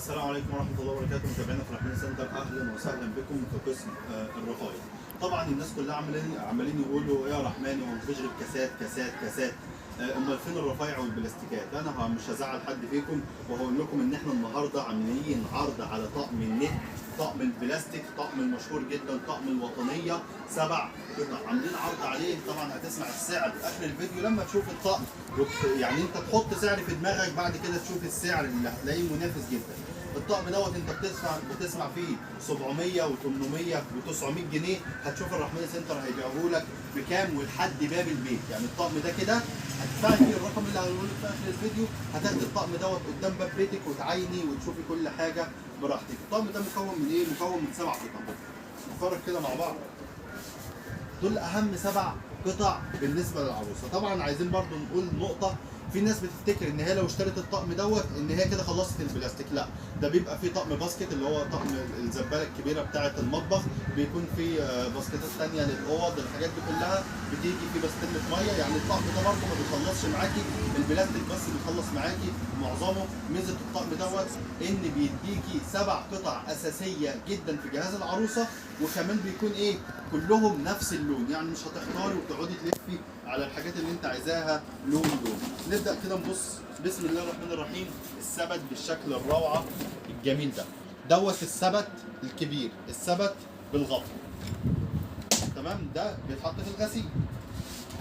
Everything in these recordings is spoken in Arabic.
السلام عليكم ورحمه الله وبركاته. متابعينا في رحمن سنتر، اهلا وسهلا بكم في قسم الرفايع. طبعا الناس كلها عمالين يقولوا يا رحمن هو مفيش غير كاسات كاسات كاسات، امال فين الرفايع والبلاستيكات؟ انا مش هزعل حد فيكم وهقول لكم ان احنا النهارده عاملين عرض على طقم النت، طقم البلاستيك، طقم المشهور جدا، طقم الوطنيه 7 قطع، عاملين عرض عليه. طبعا هتسمع السعر في اخر الفيديو لما تشوف الطقم، يعني انت تحط سعر في دماغك بعد كده تشوف السعر اللي هتلاقيه منافس جدا. الطقم دوت انت بتسمع فيه 700 و800 و900 جنيه، هتشوف الرحمن سنتر هيبيعه لك بكام ولحد باب البيت. يعني الطقم ده كده هتدفعي فيه الرقم اللي هقوله لك في اخر الفيديو، هتاخدي الطقم دوت قدام باب بيتك وتعايني وتشوفي كل حاجه براحتك. الطقم ده مكون من ايه؟ مكون من 7 قطع. نتفرج كده مع بعض. دول اهم 7 قطع بالنسبه للعروسه. طبعا عايزين برضو نقول نقطه، في ناس بتفتكر ان هي لو اشترت الطقم دوت ان هي كده خلصت البلاستيك. لا، ده بيبقى فيه طقم باسكت اللي هو طقم الزباله الكبيره بتاعه المطبخ، بيكون فيه باسكتات ثانيه للاوض، الحاجات دي كلها بتيجي فيه بستله ميه. يعني الطقم ده برضه ما بيخلصش معاكي البلاستيك بس، بيخلص معاكي معظمه. ميزه الطقم دوت ان بيديكي 7 قطع اساسيه جدا في جهاز العروسه، وكمان بيكون ايه؟ كلهم نفس اللون، يعني مش هتحتاري وتقعدي تلفي على الحاجات اللي انت عايزاها لون. نبدا كده نبص. بسم الله الرحمن الرحيم. السبت بالشكل الروعه الجميل ده دوت السبت الكبير، السبت بالغطا، تمام. ده بيتحط في الغسيل.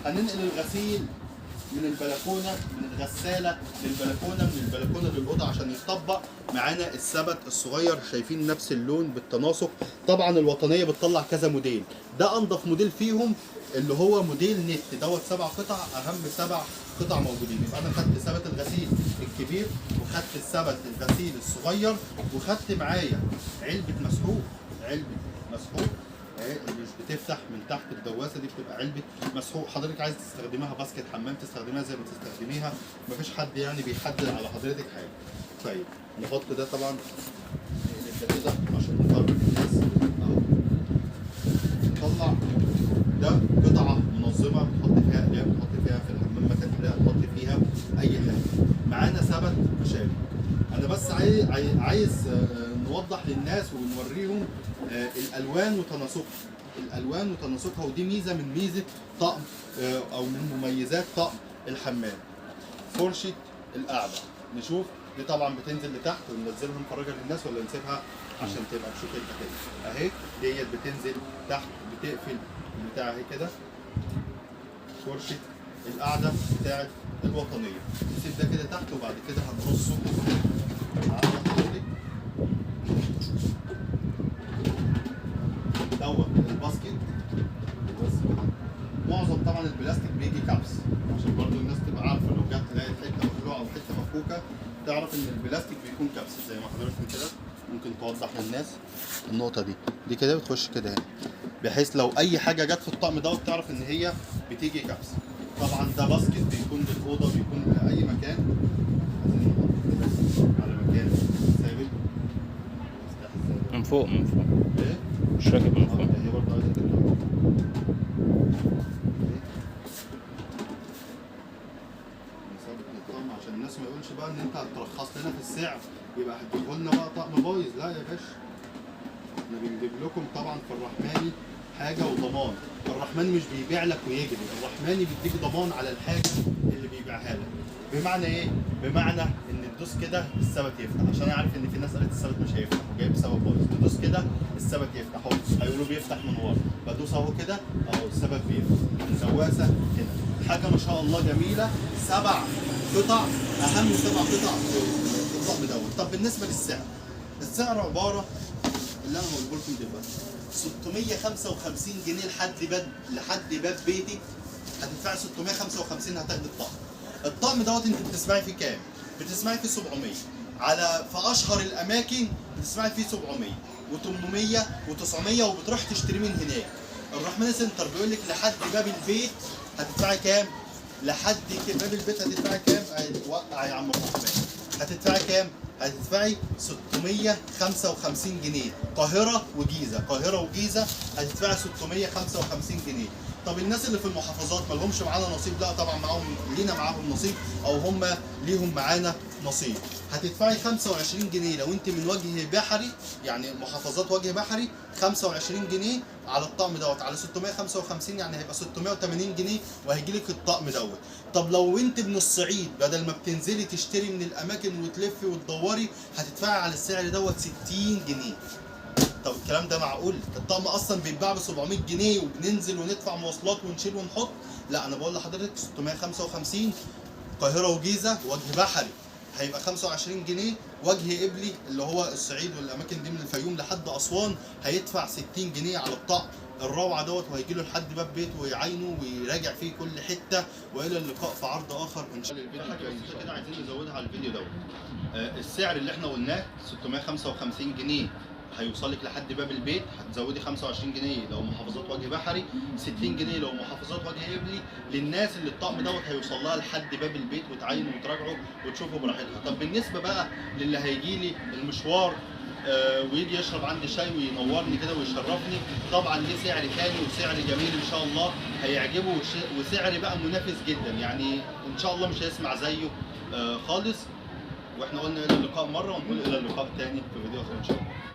هننقل الغسيل من البلكونه، من الغساله للبلكونه، من البلكونه للاوضه عشان يطبق معانا السبت الصغير. شايفين نفس اللون بالتناسق. طبعا الوطنيه بتطلع كذا موديل، ده انضف موديل فيهم اللي هو موديل نت دوت 7 قطع، اهم 7 قطع موجودين. يبقى انا خدت سبت الغسيل الكبير، وخدت السبت الغسيل الصغير، وخدت معايا علبه مسحوق. علبه مسحوق اهي اللي مش بتفتح من تحت، الدواسه دي بتبقى علبه مسحوق. حضرتك عايز تستخدميها باسكت حمام تستخدميها زي ما تستخدميها، مفيش حد يعني بيحدد على حضرتك حاجه. طيب نحط ده طبعا، نقلب كده عشان نفرج الناس اهو. نطلع ده قطعه منظمه بتحط فيها اقلام، بتحط فيها في الحمام مكان حلاقه، تحط فيها اي حاجه. معانا سبت مشابك. انا بس عايز نوضح للناس ونوريهم الالوان وتناسقها، الالوان وتناسقها، ودي ميزه من ميزه طقم او من مميزات طقم الحمام. فرشه القعده، نشوف دي طبعا بتنزل لتحت وننزلها نفرجها للناس ولا نسيبها عشان تبقى بشكلها كده اهي. ديت بتنزل تحت بتقفل البتاع اهي كده. فرشه القعده بتاعت الوطنيه، نسيب ده كده تحت وبعد كده هنرصه على حضرتك. دوت الباسكت. معظم طبعا البلاستيك بيجي كبس، عشان برضو الناس تبقى عارفه لو جت تلاقي حته مخلوعه او حته مفكوكه تعرف ان البلاستيك بيكون كبس. زي ما حضرتك كده ممكن توضح للناس النقطه دي كده بتخش كده هنا، بحيث لو اي حاجه جت في الطقم دوت تعرف ان هي بتيجي كبس. طبعا ده باسكت بيكون للاوضه، بيكون لاي مكان. عايزين نحط على مكان ثابت من فوق ايه؟ مش راكب من فوق. هي برضه عايزه تطلع نثبت الطقم عشان الناس ما يقولش بقى ان انت هترخص لنا في السعر يبقى هتجيبوا لنا بقى طقم بايظ. لا يا باشا، احنا بنجيب لكم طبعا في الرحماني حاجه وضمان. الرحماني مش بيبيع لك ويجري، الرحماني بيديك ضمان على الحاجه اللي بيبيعها لك. بمعنى ايه؟ بمعنى ان تدوس كده السبت يفتح، عشان انا عارف ان في ناس قالت السبت مش هيفتح وجايب سبت بايظ. تدوس كده السبت يفتح اهو، هيقولوا بيفتح من ورا، بدوس اهو كده اهو السبت بيفتح. الزواسه هنا حاجه ما شاء الله جميله. 7 قطع، اهم 7 قطع في الطقم دوت. طب بالنسبه للسعر، السعر عباره اللي انا هقوله لكم دلوقتي 655 جنيه لحد باب بيتك. هتدفعي 655 هتاخدي الطقم. الطقم دوت انت بتسمعي فيه كام؟ بتسمعي فيه 700. في اشهر الاماكن بتسمعي فيه 700 و800 و900، وبتروح تشتري من هناك. الرحمن سنتر بيقول لك لحد باب البيت هتدفعي كام؟ لحد باب البيت هتدفعي كام؟ وقع يا عم الرحمن. هتدفعي كام؟ هتدفعي 655 جنيه. القاهرة وجيزة هتدفعي 655 جنيه. طب الناس اللي في المحافظات ما لهمش معانا نصيب؟ لا طبعا معاهم، لينا معاهم نصيب، او هم ليهم معانا نصيب. هتدفعي 25 جنيه لو انت من وجه بحري، يعني محافظات وجه بحري 25 جنيه على الطقم دوت، على 655 يعني هيبقى 680 جنيه وهيجي لك الطقم دوت. طب لو انت من الصعيد، بدل ما بتنزلي تشتري من الاماكن وتلفي وتدوري، هتدفعي على السعر دوت 60 جنيه. طب الكلام ده معقول؟ الطقم اصلا بيتباع ب 700 جنيه وبننزل وندفع مواصلات ونشيل ونحط. لا انا بقول لحضرتك 655 القاهره وجيزه وجه بحري هيبقى 25 جنيه، وجه قبلي اللي هو الصعيد والاماكن دي من الفيوم لحد اسوان هيدفع 60 جنيه على الطقم الروعه دوت، وهيجي له لحد باب بيته ويعاينه ويراجع فيه كل حته. والى اللقاء في عرض اخر ان شاء الله. حاجه بسيطه كده عايزين نزودها على الفيديو دوت. السعر اللي احنا قلناه 655 جنيه هيوصل لك لحد باب البيت، هتزودي 25 جنيه لو محافظات وجه بحري، 60 جنيه لو محافظات وجه قبلي، للناس اللي الطقم دوت هيوصل لها لحد باب البيت وتعاينوا وتراجعوا وتشوفوا براحتها. طب بالنسبه بقى للي هيجي لي المشوار ويجي يشرب عندي شاي وينورني كده ويشرفني، طبعا ليه سعر تاني وسعر جميل ان شاء الله هيعجبه، وسعر بقى منافس جدا، يعني ان شاء الله مش هيسمع زيه خالص. واحنا قلنا الى اللقاء مره ونقول الى اللقاء تاني في فيديو اخر ان شاء الله.